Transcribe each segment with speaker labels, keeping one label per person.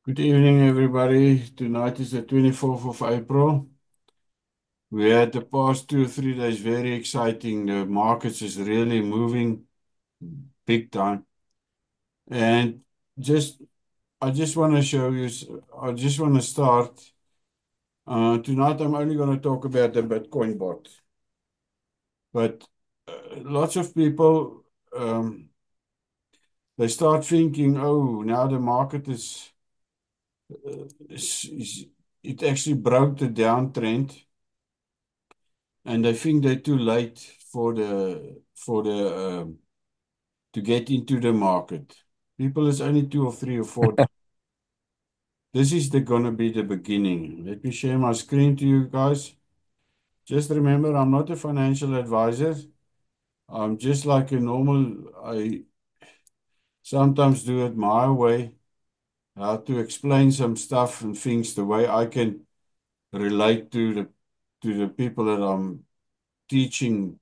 Speaker 1: Good evening, everybody. Tonight is the 24th of April. We had the past 2 or 3 days very exciting. The markets is really moving big time. And just, I just want to show you, I just want to start. Tonight, I'm only going to talk about the Bitcoin bot. But lots of people, they start thinking, oh, now the market it actually broke the downtrend. And I think they're too late for the to get into the market. People is only 2 or 3 or 4. This is gonna be the beginning. Let me share my screen to you guys. Just remember, I'm not a financial advisor. I'm just like a normal. I sometimes do it my way. How to explain some stuff and things the way I can relate to the people that I'm teaching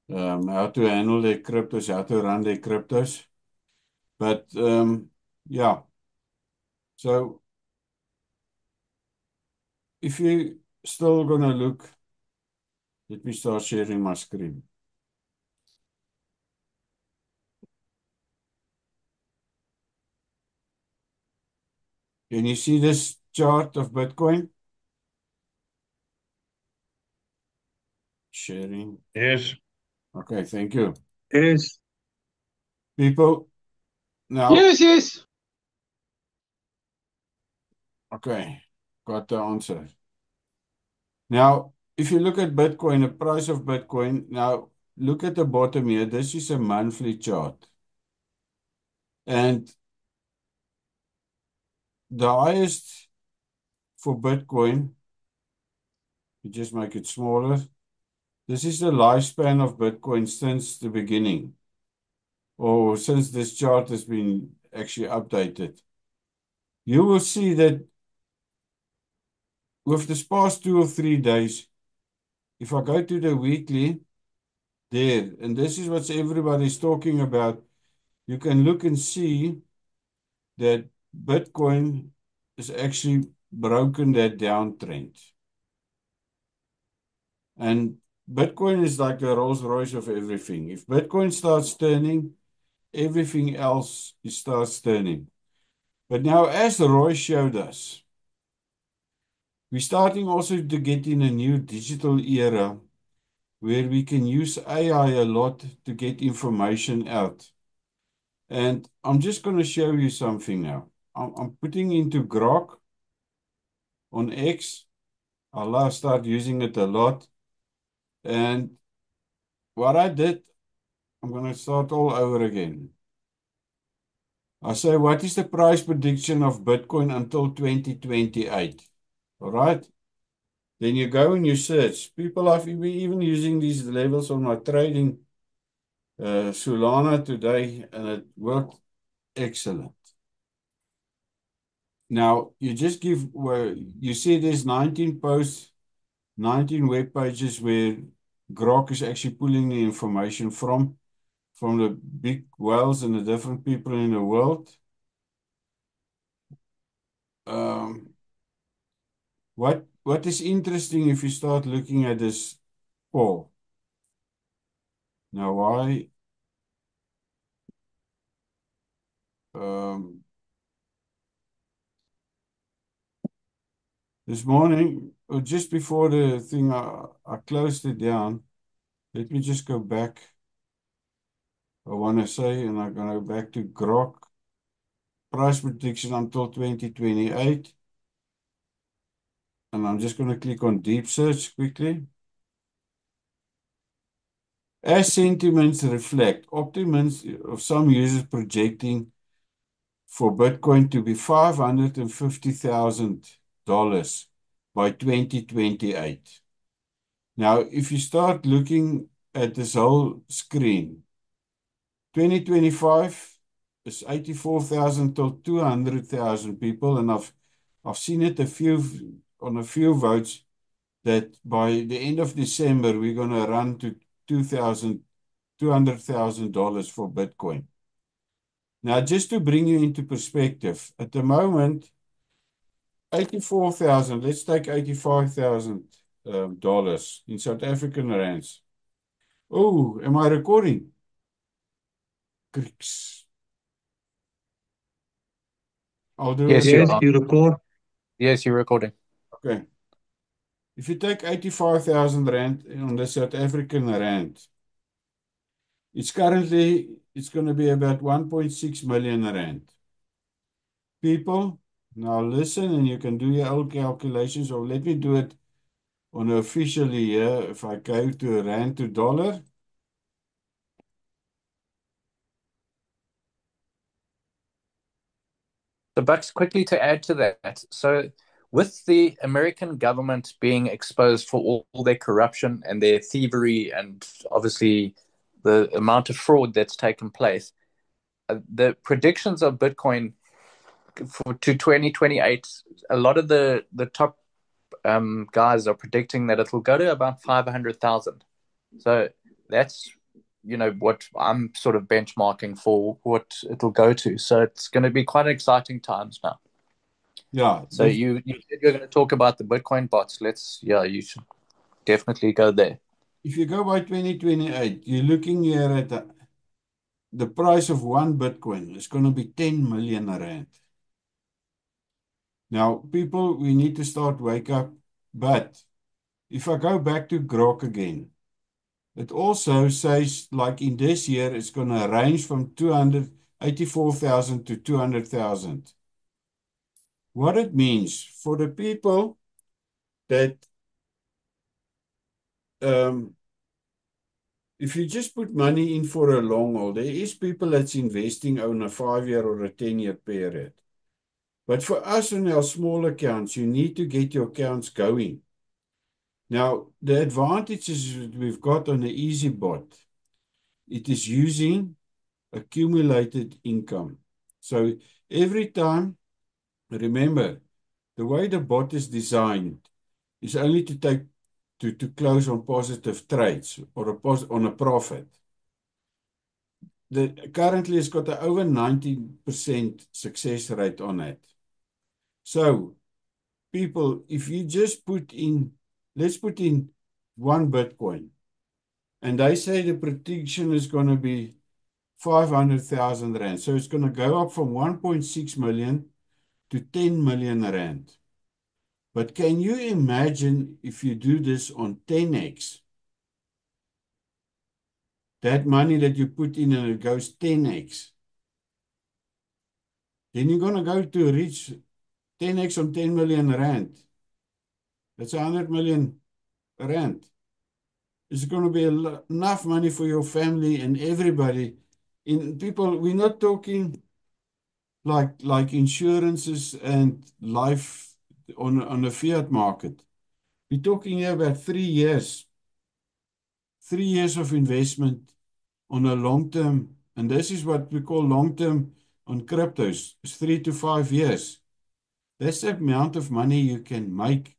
Speaker 1: how to handle their cryptos, how to run their cryptos. But yeah, so if you still gonna look, let me start sharing my screen. Can you see this chart of Bitcoin? Sharing.
Speaker 2: Yes,
Speaker 1: Okay, thank you.
Speaker 2: yes,
Speaker 1: People, now,
Speaker 2: yes, yes.
Speaker 1: okay, got the answer. Now, if you look at Bitcoin, the price of Bitcoin, now look at the bottom here. This is a monthly chart. And the highest for Bitcoin, you just make it smaller. This is the lifespan of Bitcoin since the beginning, or since this chart has been actually updated. You will see that with this past 2 or 3 days, if I go to the weekly there, and this is what everybody's talking about, you can look and see that Bitcoin is actually broken that downtrend. And Bitcoin is like the Rolls Royce of everything. If Bitcoin starts turning, everything else starts turning. But now, as Roy showed us, we're starting also to get in a new digital era where we can use AI a lot to get information out. And I'm just going to show you something now. I'm putting into Grok on X. I'll start using it a lot. And what I did, I'm going to start all over again. I say, what is the price prediction of Bitcoin until 2028? All right. Then you go and you search. People have been even using these levels on my trading Solana today, and it worked excellent. Now, you just give, well, you see there's 19 posts, 19 web pages where Grok is actually pulling the information from the big whales and the different people in the world. Um, what is interesting if you start looking at this poll? Now, why? Um, this morning, or just before the thing, I closed it down. Let me just go back. I want to say, and I'm going to go back to Grok. Price prediction until 2028. And I'm just going to click on deep search quickly. As sentiments reflect, optimism of some users projecting for Bitcoin to be $550,000 by 2028. Now, if you start looking at this whole screen, 2025 is 84,000 till 200,000 people, and I've seen it on a few votes that by the end of December we're going to run to $200,000 for Bitcoin. Now, just to bring you into perspective, at the moment, 84,000, let's take 85,000 dollars in South African rands. Oh, am I recording? Creaks. I'll do it
Speaker 2: Yes, you
Speaker 1: again.
Speaker 3: Yes,
Speaker 2: are.
Speaker 3: you record.
Speaker 2: Yes, you're recording.
Speaker 1: Okay. If you take 85,000 rand on the South African rand, it's going to be about 1.6 million rand. People, now listen and you can do your own calculations, or let me do it on officially here. If I go to rand to dollar,
Speaker 2: So, Bucks, quickly to add to that. So, with the American government being exposed for all their corruption and their thievery, and obviously the amount of fraud that's taken place, the predictions of Bitcoin for to 2028, a lot of the top guys are predicting that it will go to about 500,000. So that's what I'm sort of benchmarking for what it'll go to. So it's going to be quite exciting times now.
Speaker 1: yeah,
Speaker 2: So you said you're going to talk about the Bitcoin bots. You should definitely go there.
Speaker 1: if you go by 2028, you're looking here at the price of one Bitcoin is going to be 10 million rand. Now, people, we need to start wake up. But if I go back to Grok again, it also says, like in this year, it's going to range from 284,000 to 200,000. What it means for the people that, um, if you just put money in for a long haul, there is people that's investing on a 5-year or a 10-year period. But for us on our small accounts, you need to get your accounts going. Now, the advantages that we've got on the EasyBot, it is using accumulated income. So every time, remember, the way the bot is designed is only to take to close on positive trades or on a profit. Currently it's got an over 90% success rate on it. So people, if you just put in, let's put in one Bitcoin, and they say the prediction is going to be 500,000 rand. So it's going to go up from 1.6 million to 10 million rand. But can you imagine if you do this on 10x? That money that you put in and it goes 10x. Then you're going to go to reach 10x on 10 million rand. That's 100 million rand. It's going to be enough money for your family and everybody. In people, we're not talking like insurances and life on the fiat market. We're talking here about 3 years, 3 years of investment on a long term, and this is what we call long term on cryptos. It's 3 to 5 years. That's the amount of money you can make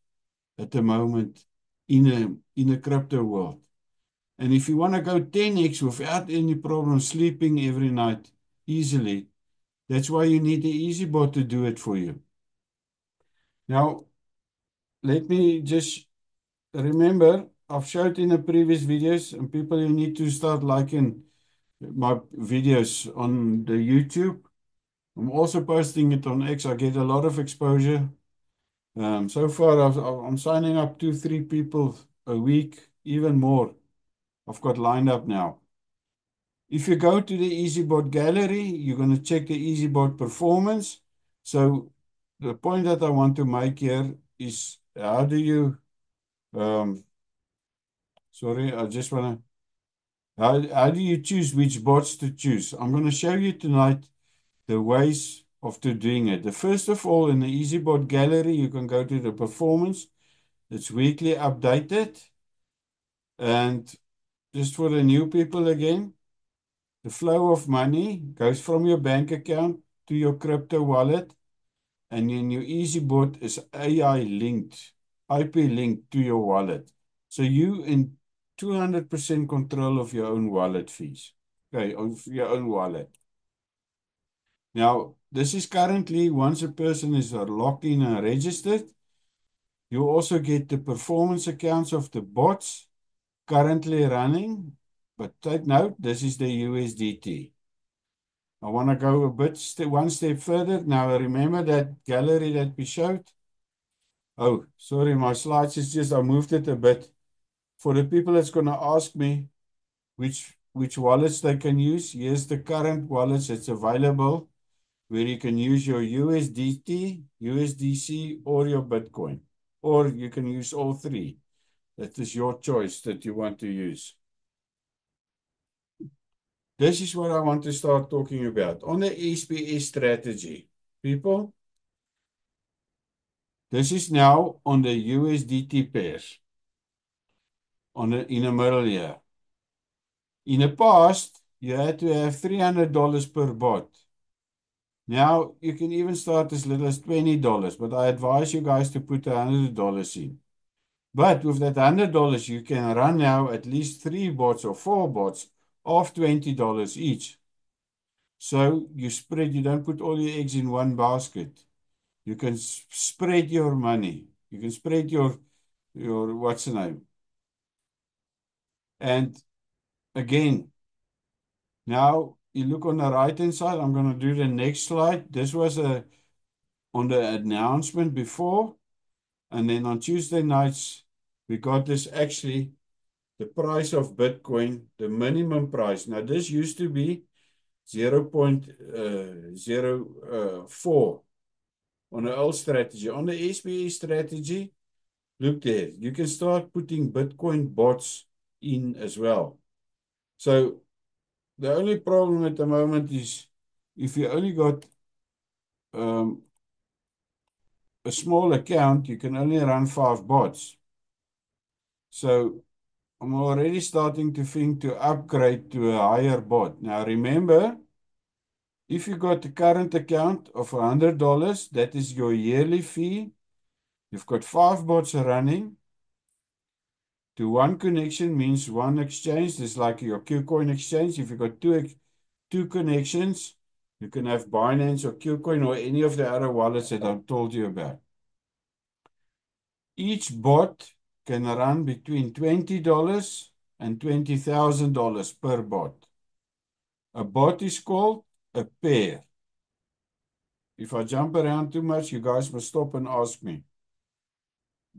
Speaker 1: at the moment in a crypto world. And if you want to go 10x without any problem sleeping every night easily, that's why you need the EasyBot to do it for you. Now, let me just remember, I've showed in the previous videos, and people, you need to start liking my videos on the YouTube. I'm also posting it on X. I get a lot of exposure. So far, I'm signing up 2, 3 people a week, even more. I've got lined up now. If you go to the EasyBot gallery, you're going to check the EasyBot performance. So the point that I want to make here is how do you, sorry, I just want to, how do you choose which bots to choose? I'm going to show you tonight the ways of doing it. The first of all, in the EasyBot gallery, you can go to the performance. It's weekly updated. And just for the new people again, the flow of money goes from your bank account to your crypto wallet, and then your EasyBot is AI linked, IP linked to your wallet. So you in 200% control of your own wallet fees. Okay, of your own wallet. Now, this is currently, once a person is logged in and registered, you also get the performance accounts of the bots currently running. But take note, this is the USDT. I want to go one step further. Now, remember that gallery that we showed? Oh, sorry, my slides is just, I moved it a bit. For the people that's going to ask me which wallets they can use, here's the current wallets that's available where you can use your USDT, USDC, or your Bitcoin. Or you can use all three. That is your choice that you want to use. This is what I want to start talking about. On the SPS strategy, people, this is now on the USDT pairs in the middle here. In the past, you had to have $300 per bot. Now, you can even start as little as $20, but I advise you guys to put $100 in. But with that $100, you can run now at least 3 bots or 4 bots of $20 each. So you don't put all your eggs in one basket. You can spread your money. You can spread your what's the name? And again, now you look on the right-hand side. I'm going to do the next slide. This was on the announcement before. And then on Tuesday nights, we got this actually, the price of Bitcoin, the minimum price. Now, this used to be 0.04 on the old strategy. On the SBA strategy, look there. You can start putting Bitcoin bots in as well. So the only problem at the moment is if you only got a small account, you can only run 5 bots. So I'm already starting to think to upgrade to a higher bot. Now remember, if you got the current account of $100, that is your yearly fee. You've got 5 bots running. To one connection means one exchange. It's like your KuCoin exchange. If you've got two connections, you can have Binance or KuCoin or any of the other wallets that I've told you about. Each bot can run between $20 and $20,000 per bot. A bot is called a pair. If I jump around too much, you guys must stop and ask me.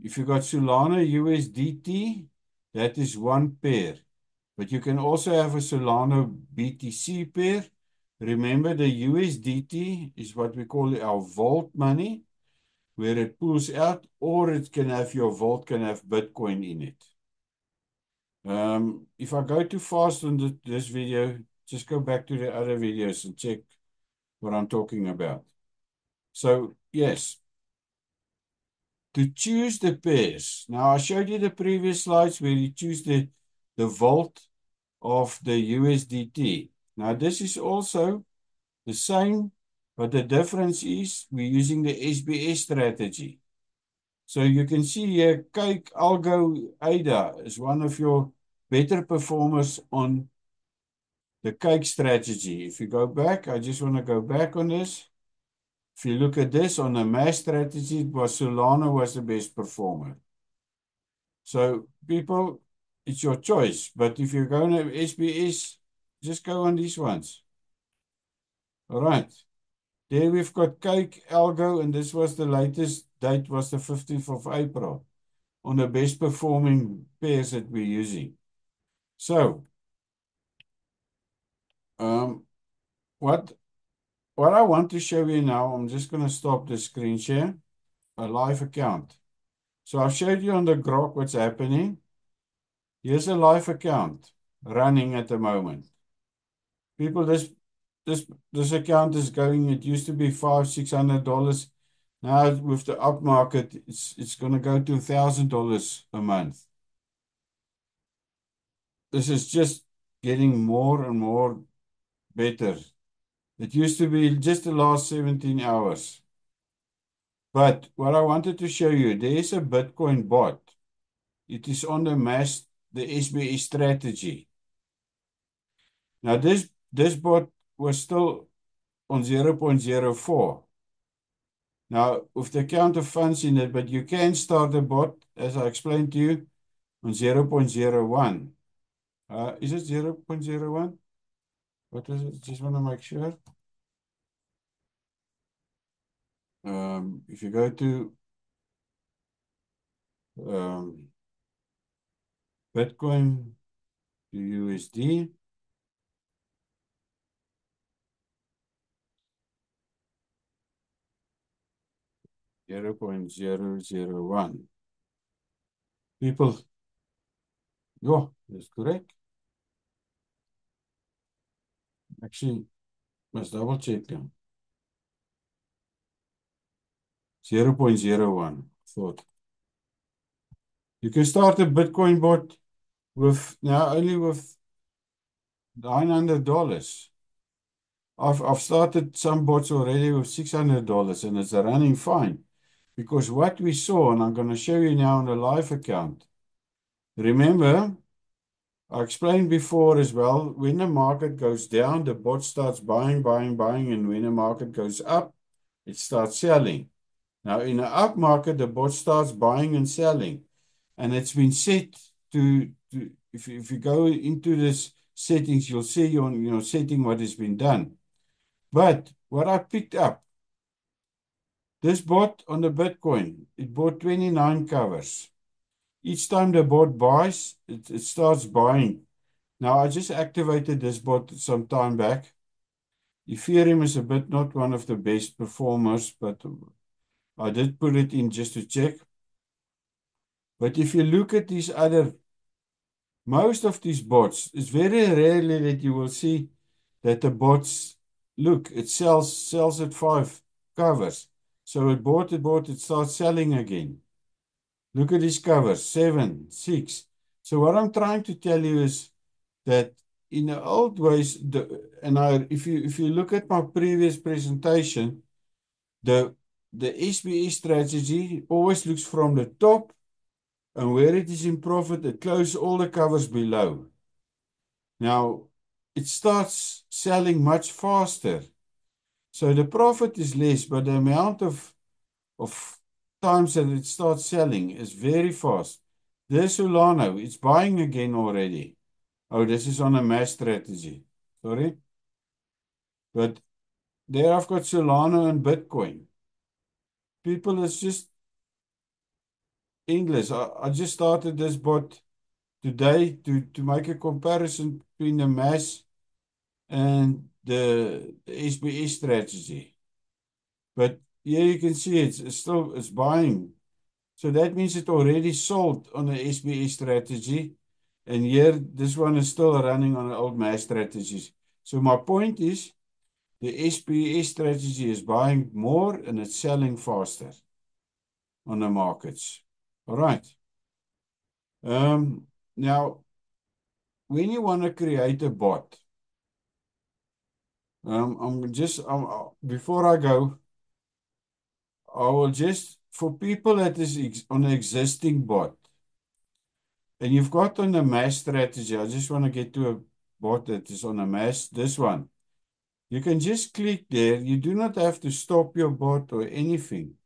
Speaker 1: If you got Solana USDT, that is one pair. But you can also have a Solana BTC pair. Remember, the USDT is what we call our vault money, where it pulls out, or it can have your vault can have Bitcoin in it. If I go too fast on this video, just go back to the other videos and check what I'm talking about. So, yes, to choose the pairs. Now, I showed you the previous slides where you choose the vault of the USDT. Now, this is also the same, but the difference is we're using the SBS strategy. So you can see here, Cake Algo ADA is one of your better performers on the Cake strategy. If you go back, I just want to go back on this. If you look at this on the mass strategy, Solana was the best performer. So people, it's your choice. But if you're going to SBS, just go on these ones. All right. There we've got Cake Algo, and this was the latest date was the 15th of April on the best performing pairs that we're using. So, what I want to show you now, I'm just going to stop the screen share, a live account. So I've showed you on the Grok what's happening. Here's a live account running at the moment. People, this account is going, it used to be $500-600. Now with the up market, it's going to go to $1,000 a month. This is just getting more and more better. It used to be just the last 17 hours. But what I wanted to show you, there is a Bitcoin bot. It is on the SBA strategy. Now this bot was still on 0.04. Now, with the count of funds in it, but you can start a bot, as I explained to you, on 0.01. Is it 0.01? What is it? Just want to make sure. If you go to Bitcoin to USD, $0.001. People, yeah, that's correct. Actually, must double check them. 0.01. Thought. You can start a Bitcoin bot with now only with $900. I've started some bots already with $600 and it's running fine. Because what we saw, and I'm going to show you now on the live account. Remember, I explained before as well, when the market goes down, the bot starts buying, buying, buying, and when the market goes up, it starts selling. Now, in an up market, the bot starts buying and selling, and it's been set to if you go into this settings, you'll see on your setting what has been done. But what I picked up, this bot on the Bitcoin, it bought 29 covers. Each time the bot buys, it starts buying. Now, I just activated this bot some time back. Ethereum is a bit not one of the best performers, but I did put it in just to check. But if you look at these other, most of these bots, it's very rarely that you will see that the bots, look, it sells at 5 covers. So it bought, it starts selling again. Look at these covers, 7, 6. So what I'm trying to tell you is that in the old ways, if you look at my previous presentation, the SBE strategy always looks from the top, and where it is in profit, it closes all the covers below. Now, it starts selling much faster. So the profit is less, but the amount of times that it starts selling is very fast. There's Solana, it's buying again already. Oh, this is on a mass strategy. Sorry. But there I've got Solana and Bitcoin. People, it's just endless. I just started this bot today to make a comparison between the mass and the SBS strategy. But here you can see it's buying. So that means it already sold on the SBS strategy. And here, this one is still running on the old mass strategies. So my point is, the SBS strategy is buying more and it's selling faster on the markets. All right. Now, when you want to create a bot, before I go, I will just, for people that is on an existing bot, and you've got on the mass strategy, I just want to get to a bot that is on a mass, this one. You can just click there. You do not have to stop your bot or anything.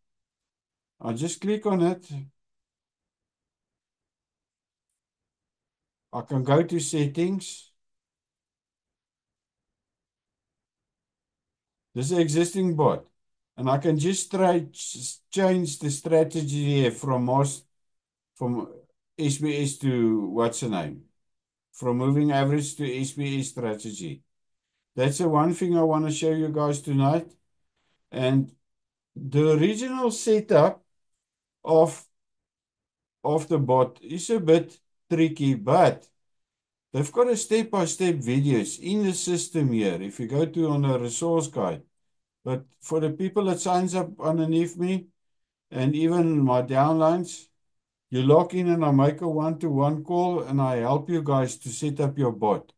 Speaker 1: I'll just click on it. I can go to settings. This is an existing bot. And I can just change the strategy here from SBS to what's the name? From moving average to SBS strategy. That's the one thing I want to show you guys tonight. And the original setup of the bot is a bit tricky, but they've got a step-by-step videos in the system here. If you go to on the resource guide, but for the people that signs up underneath me and even my downlines, you log in and I make a one-to-one call and I help you guys to set up your bot.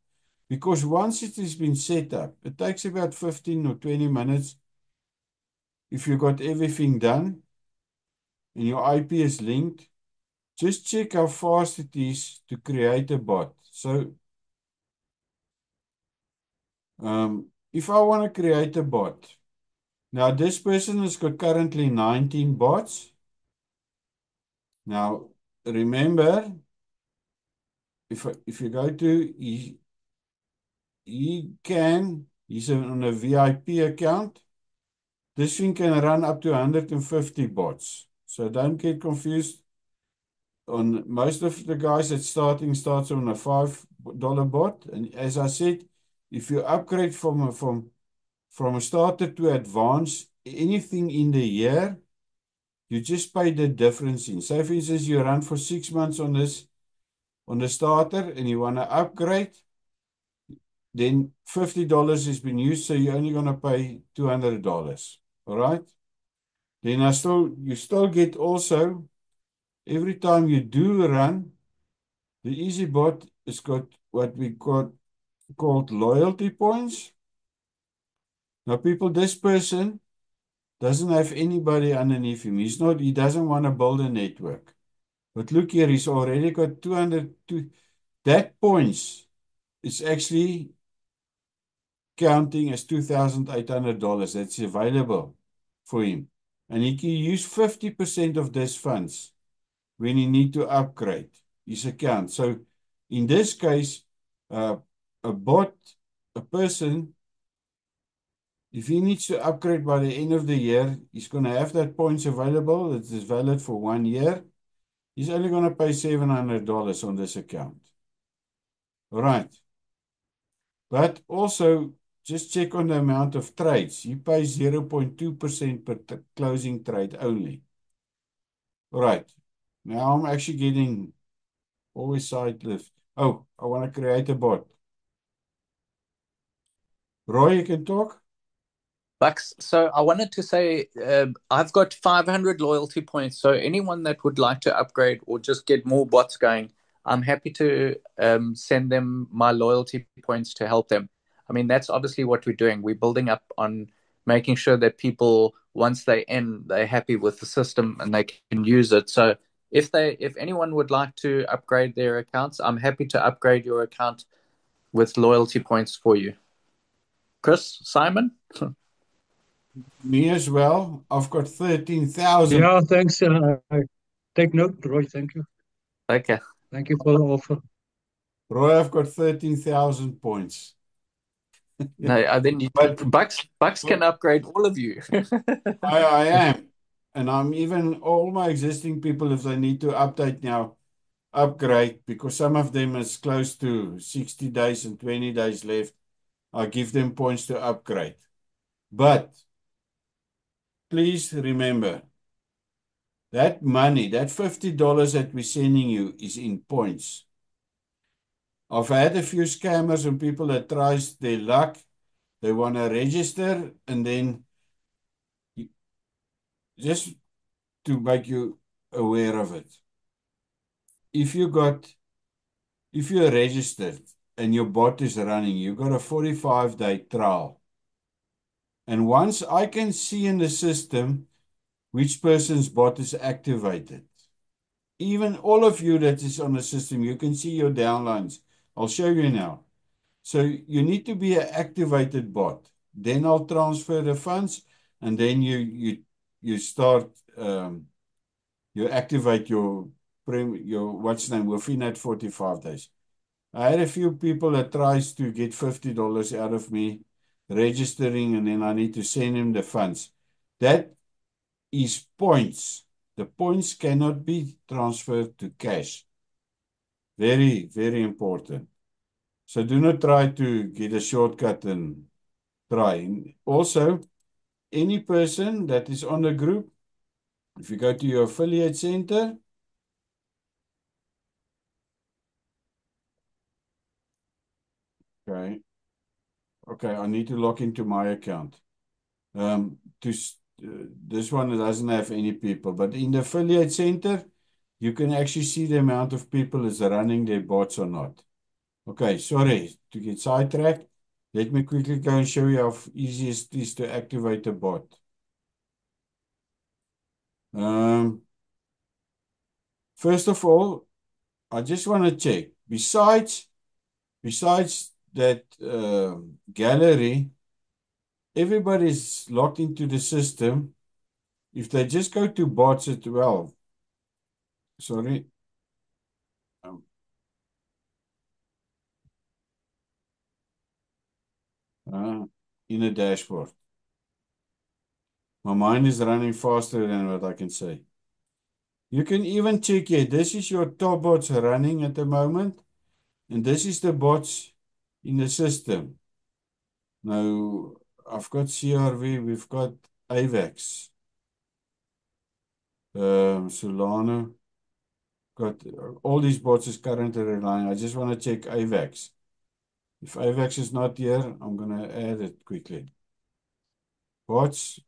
Speaker 1: Because once it has been set up, it takes about 15 or 20 minutes. If you got everything done and your IP is linked, just check how fast it is to create a bot. So if I want to create a bot, now this person has got currently 19 bots. Now, remember, if you go to, he's on a VIP account. This thing can run up to 150 bots. So don't get confused. On most of the guys that starts on a $5 bot. And as I said, if you upgrade from a starter to advanced, anything in the year, you just pay the difference in. Say, for instance, you run for 6 months on the starter and you want to upgrade, then $50 has been used, so you're only going to pay $200. All right? Then you still get also, every time you do run, the EasyBot has got what we called loyalty points. Now, people, this person doesn't have anybody underneath him. He doesn't want to build a network. But look here, he's already got 202. That points is actually counting as $2,800 that's available for him. And he can use 50% of this funds when he need to upgrade his account. So in this case, uh, a person, if he needs to upgrade by the end of the year, he's going to have that points available. That is valid for 1 year. He's only going to pay $700 on this account. All right. But also, just check on the amount of trades. He pays 0.2% per closing trade only. All right. Now I'm actually getting always side lift. Oh, I want to create a bot. Roy, you can talk?
Speaker 2: Bucks, so I wanted to say I've got 500 loyalty points. So anyone that would like to upgrade or just get more bots going, I'm happy to send them my loyalty points to help them. I mean, that's obviously what we're doing. We're building up on making sure that people, once they end, they're happy with the system and they can use it. So if anyone would like to upgrade their accounts, I'm happy to upgrade your account with loyalty points for you. Chris, Simon?
Speaker 1: Me as well. I've got 13,000.
Speaker 3: Yeah, thanks. I take note, Roy. Thank you.
Speaker 2: Okay.
Speaker 3: Thank you for the offer.
Speaker 1: Roy, I've got 13,000 points.
Speaker 2: No, then Bucks can upgrade all of you.
Speaker 1: I am. And I'm even all my existing people, if they need to update now, upgrade, because some of them is close to 60 days and 20 days left. I give them points to upgrade. But please remember that money, that $50 that we're sending you is in points. I've had a few scammers and people that tries their luck. They want to register and then just to make you aware of it. If you're registered and your bot is running, you've got a 45-day trial. And once I can see in the system which person's bot is activated, even all of you that is on the system, you can see your downlines. I'll show you now. So you need to be an activated bot. Then I'll transfer the funds, and then you start you activate your what's name within that 45 days. I had a few people that tries to get $50 out of me registering, and then I need to send him the funds. That is points. The points cannot be transferred to cash. Very, very important. So do not try to get a shortcut and try. Also, any person that is on the group, if you go to your affiliate center, okay, I need to log into my account. This one doesn't have any people, but in the affiliate center, you can actually see the amount of people is running their bots or not. Okay, sorry to get sidetracked. Let me quickly go and show you how easy it is to activate a bot. First of all, I just want to check. Besides that gallery, everybody's locked into the system. If they just go to bots at 12, sorry, um, in a dashboard. My mind is running faster than what I can say. You can even check here. This is your top bots running at the moment, and this is the bots in the system. Now, I've got CRV, we've got AVAX, Solana, got all these bots is currently relying. I just want to check AVAX. If AVAX is not here, I'm going to add it quickly. Bots.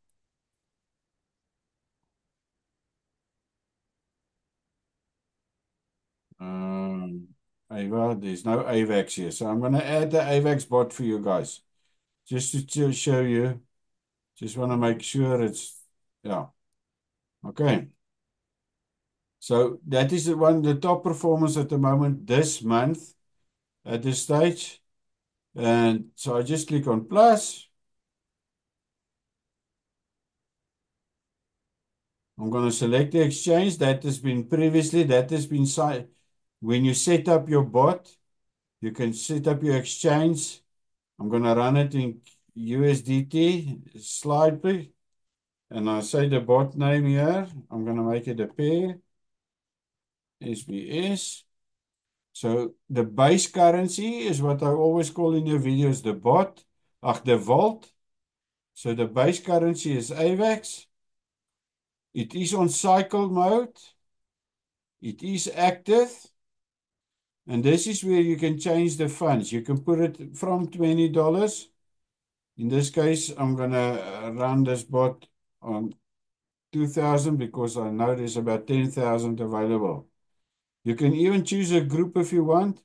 Speaker 1: Ava, there's no AVAX here. So I'm going to add the AVAX bot for you guys. Just to show you. Just want to make sure it's, yeah. Okay. So that is one of the top performers at the moment this month at this stage. And so I just click on plus. I'm going to select the exchange that has been previously, that has been signed. When you set up your bot, you can set up your exchange. I'm going to run it in USDT, slide please. And I say the bot name here. I'm going to make it a pair, SBS. So the base currency is what I always call in your videos, the bot, the vault. So the base currency is AVAX. It is on cycle mode. It is active. And this is where you can change the funds. You can put it from $20. In this case, I'm going to run this bot on 2,000 because I know there's about 10,000 available. You can even choose a group if you want.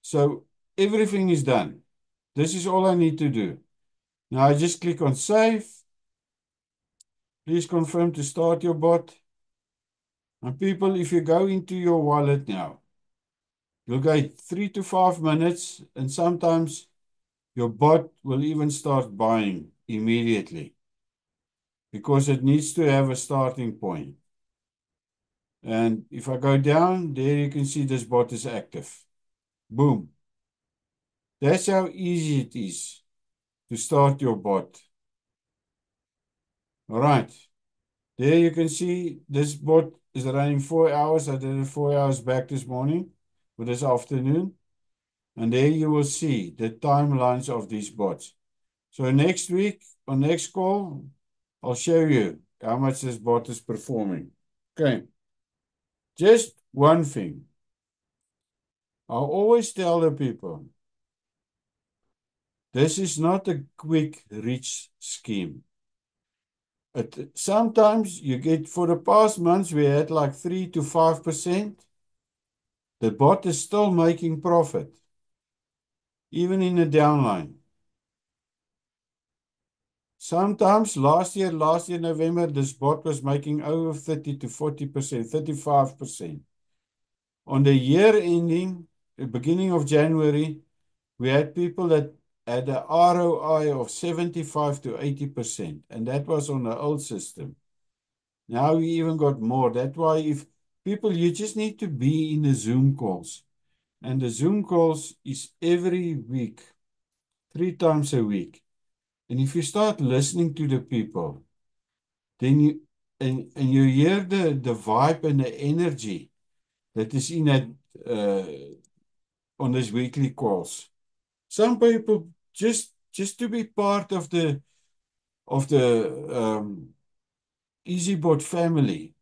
Speaker 1: So everything is done. This is all I need to do. Now I just click on save. Please confirm to start your bot. And people, if you go into your wallet now, you'll get 3 to 5 minutes, and sometimes your bot will even start buying immediately because it needs to have a starting point. And if I go down, there you can see this bot is active. Boom. That's how easy it is to start your bot. All right. There you can see this bot is running 4 hours. I did it 4 hours back this morning or this afternoon. And there you will see the timelines of these bots. So next week, on next call, I'll show you how much this bot is performing. Okay. Just one thing. I'll always tell the people, this is not a quick rich scheme. Sometimes you get, for the past months, we had like 3 to 5%. The bot is still making profit, even in the downline. Sometimes last year, November, this bot was making over 30 to 40%, 35%. On the year ending, the beginning of January, we had people that had an ROI of 75 to 80%, and that was on the old system. Now we even got more. That's why if people, you just need to be in the Zoom calls. And the Zoom calls is every week, 3 times a week. And if you start listening to the people, then you hear the vibe and the energy that is in that on these weekly calls. Some people just to be part of the EasyBot family.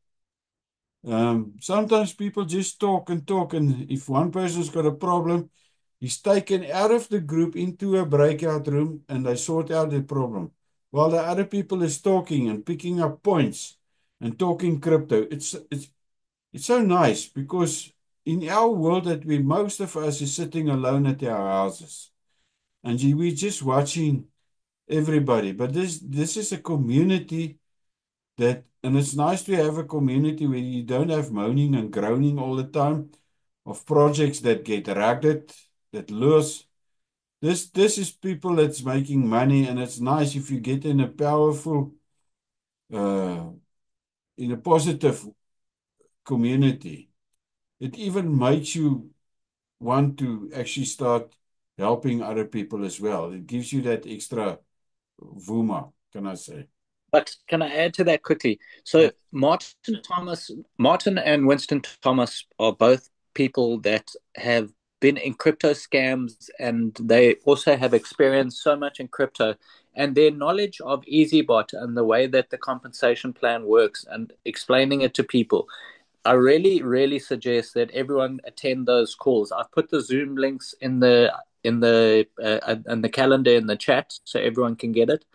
Speaker 1: Sometimes people just talk, and if one person's got a problem, he's taken out of the group into a breakout room and they sort out the problem. While the other people is talking and picking up points and talking crypto. It's so nice because in our world that most of us is sitting alone at our houses. And we're just watching everybody. But this is a community and it's nice to have a community where you don't have moaning and groaning all the time of projects that get ragged, that lose. This is people that's making money, and it's nice if you get in a powerful, in a positive community. It even makes you want to actually start helping other people as well. It gives you that extra vuma, can I say?
Speaker 2: But can I add to that quickly?
Speaker 1: Yeah.
Speaker 2: So Martin and Winston Thomas are both people that have been in crypto scams, and they also have experienced so much in crypto, and their knowledge of EasyBot and the way that the compensation plan works and explaining it to people. I really, really suggest that everyone attend those calls. I've put the Zoom links in the calendar in the chat so everyone can get it.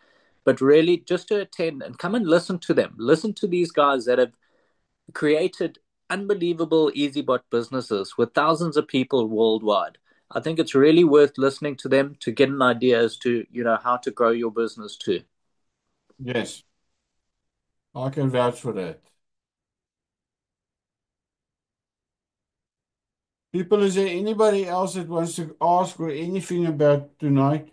Speaker 2: But really, just to attend and come and listen to them. Listen to these guys that have created unbelievable EasyBot businesses with thousands of people worldwide. I think it's really worth listening to them to get an idea as to how to grow your business too.
Speaker 1: Yes, I can vouch for that. People, is there anybody else that wants to ask or anything about tonight?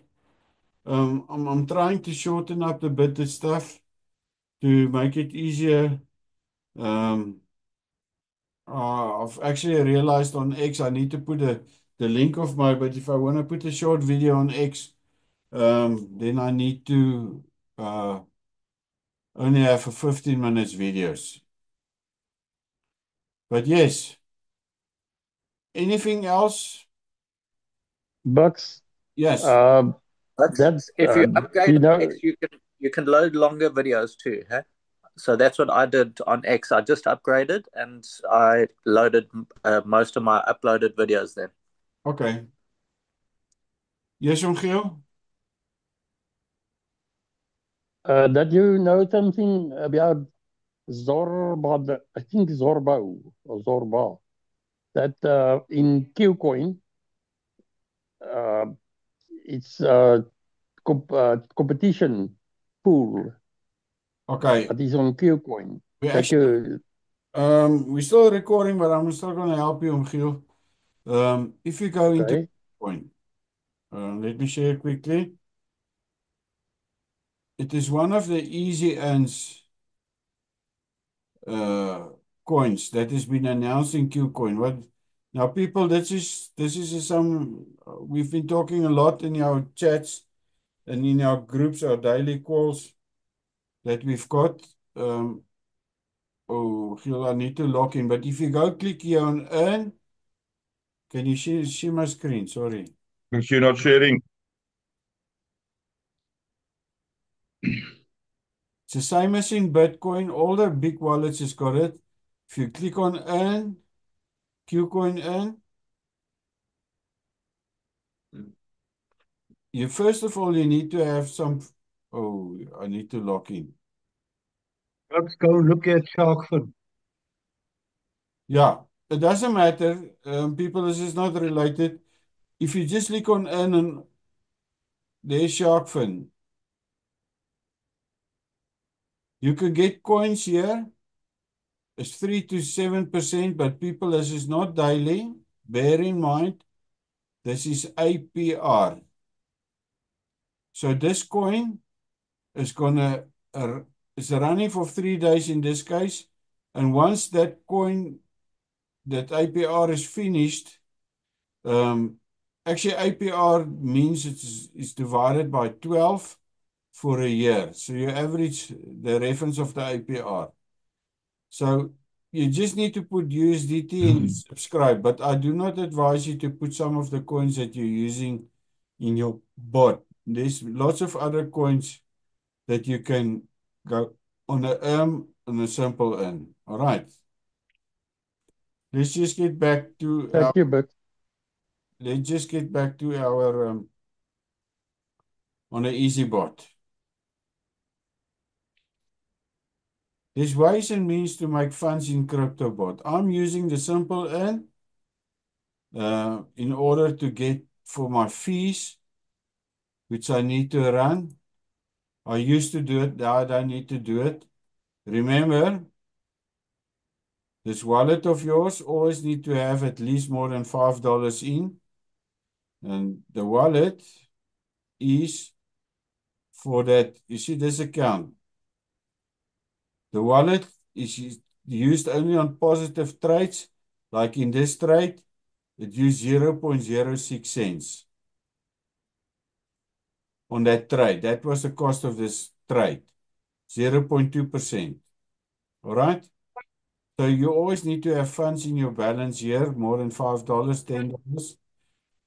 Speaker 1: I'm trying to shorten up a bit of stuff to make it easier. Um, I've actually realized on X I need to put the link of but if I want to put a short video on X, then I need to only have a 15 minutes videos. But yes, anything else?
Speaker 3: Bucks,
Speaker 1: Yes.
Speaker 3: that
Speaker 2: If you
Speaker 3: you
Speaker 2: upgrade on
Speaker 3: know,
Speaker 2: X, you can load longer videos too. Huh? So that's what I did on X. I just upgraded and I loaded most of my uploaded videos then.
Speaker 1: Okay. Yes, Giel?
Speaker 3: that you know something about Zorba, I think Zorba or Zorba, that in Qcoin, uh, it's a competition pool
Speaker 1: Okay.
Speaker 3: that is on Qcoin.
Speaker 1: We
Speaker 3: That
Speaker 1: actually
Speaker 3: you,
Speaker 1: we're still recording, but I'm still going to help you, Giel. If you go into
Speaker 3: okay,
Speaker 1: Bitcoin, let me share quickly. It is one of the easy earns uh, coins that has been announced in Qcoin. What now, people? This is some we've been talking a lot in our chats and in our groups, our daily calls that we've got. Oh, Giel, I need to log in. But if you go click here on earn, can you see my screen? Sorry.
Speaker 4: If you're not sharing,
Speaker 1: It's the same as in Bitcoin. All the big wallets has got it. If you click on earn, Qcoin earn, you first of all you need to have some. Oh, I need to log in.
Speaker 3: let's go look at Sharkfin.
Speaker 1: Yeah, it doesn't matter. People, this is not related. If you just click on earn and there's Sharkfin, you can get coins here. It's 3 to 7%, but people, this is not daily. Bear in mind, this is APR. So this coin is gonna it's running for 3 days in this case, and once that coin, that APR is finished, actually APR means it's divided by 12 for a year. So you average the reference of the APR. So you just need to put USDT and subscribe, but I do not advise you to put some of the coins that you're using in your bot. There's lots of other coins that you can go on a simple earn. All right. Let's just get back to our
Speaker 3: Thank you, Bucks.
Speaker 1: let's just get back to our on the EasyBot. There's ways and means to make funds in CryptoBot. I'm using the simple earn in order to get for my fees, which I need to run. I used to do it, now I don't need to do it. Remember, this wallet of yours always need to have at least more than $5 in. And the wallet is for that, you see this account. The wallet is used only on positive trades. Like in this trade, it used 0.06 cents on that trade. That was the cost of this trade, 0.2%. All right? So you always need to have funds in your balance here, more than $5, $10.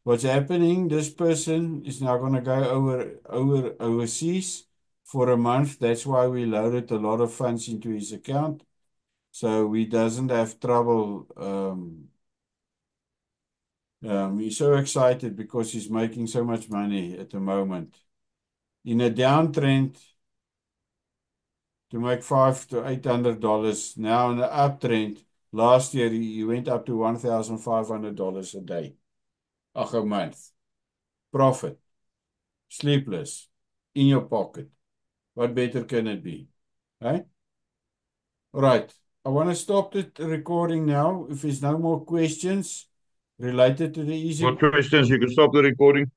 Speaker 1: What's happening, this person is now going to go overseas for a month. That's why we loaded a lot of funds into his account. So he doesn't have trouble. He's so excited because he's making so much money at the moment. In a downtrend, to make $500 to $800. Now in the uptrend, last year he went up to $1,500 a day. A month. Profit. Sleepless. In your pocket. What better can it be? Right? All right. I want to stop the recording now. If there's no more questions related to the easy.
Speaker 4: What questions? You can stop the recording.